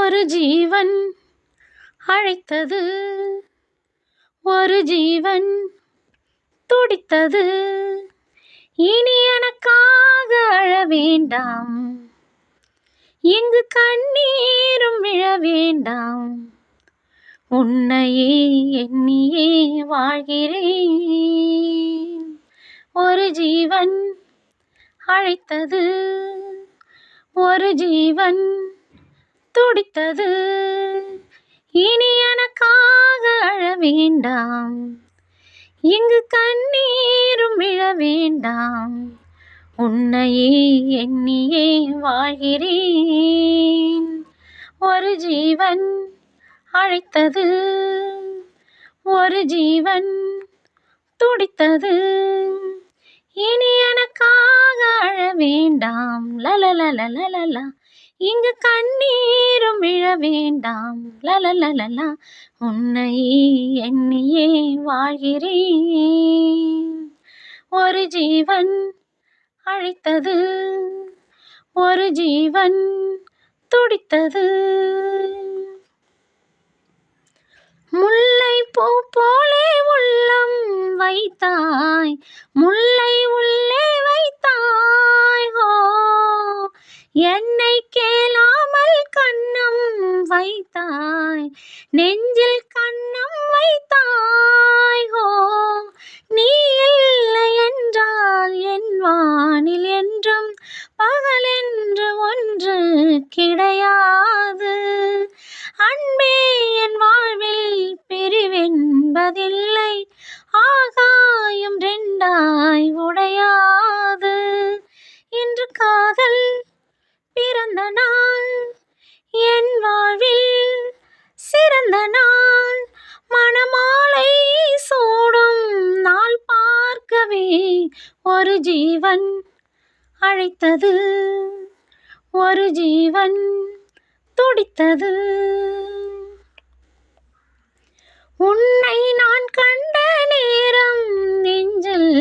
ஒரு ஜீவன் அழைத்தது, ஒரு ஜீவன் துடித்தது. இனி எனக்காக அழ வேண்டாம், இங்கு கண்ணீரும் விழ வேண்டாம். உன்னையே எண்ணியே வாழ்கிறேன். ஒரு ஜீவன் அழைத்தது, ஒரு ஜீவன் துடித்தது. இனி எனக்காக அழ வேண்டாம், இங்கு கண்ணீரும் விழ வேண்டாம். உன்னையே எண்ணியே வாழ்கிறேன். ஒரு ஜீவன் அழைத்தது, ஒரு ஜீவன் துடித்தது. இனி எனக்காக அழ வேண்டாம், லலலலலலலா. இங்கு கண்ணீரும் விழ வேண்டாம், லலலலலா. உன்னையே எண்ணியே வாழ்கிறேன். ஒரு ஜீவன் அழைத்தது, ஒரு ஜீவன் துடித்தது. முல்லை பூ போலே உள்ளம் வைத்தாய், முல்லை உள்ளே வைத்தாய். ஹோ, என்னை கேளாமல் கண்ணம் வைத்தாய், நெஞ்சில் கண்ணம் வைத்தாய். ஹோ, நீ இல்லை என்றால் என் வானில் என்றும் பகலென்று ஒன்று கிடையாது. அன்பே, என் வாழ்வில் பிரிவென்பதில்லை, ஆகாயம் ரெண்டாய் உடையாது. இன்று காதல் பிறந்த நாள், என் வாழ்வில் சிறந்த நாள். மணமாலை சூடும் நாள் பார்க்கவே ஒரு ஜீவன் அழைத்தது, ஒரு ஜீவன் துடித்தது. உன்னை நான் கண்ட நேரம் நெஞ்சில்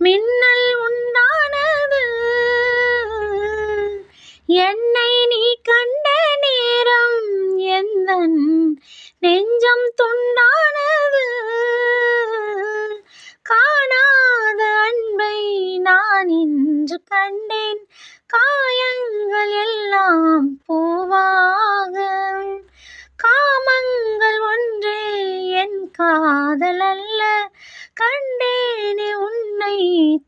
மின்னல் உண்டானது, என்னை நீ கண்ட நேரம் எந்தன் நெஞ்சம் துண்டானது. காணாத அன்பை நான் இன்று கண்டேன், காயங்கள் எல்லாம் பூவாக. காமங்கள் ஒன்றே என் காதல் அல்ல, கண்டேனே உன்னை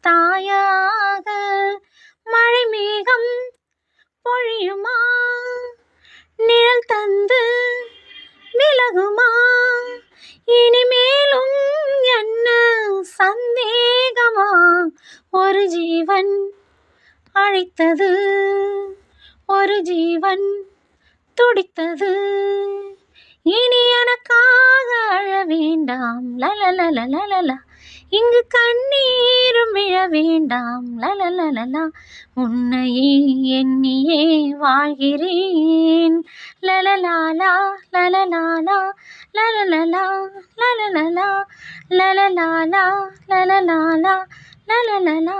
தாயாக. மழை மேகம் பொழியுமா, நிழல் தந்து விலகுமா? இனிமேலும் என்ன சந்தேகமா? ஒரு ஜீவன் அழைத்தது, ஒரு ஜீவன் துடித்தது. இனி எனக்காக அழ வேண்டாம், லலலலலலா. இங்கு கண்ணீரும் விழ வேண்டாம், லலலலலா. உன்னையே எண்ணியே வாழ்கிறேன், லலலாலா லலலாலா லலலலா லலலலா லலலாலா லலலாலா லலலலா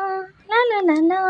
லலலலா.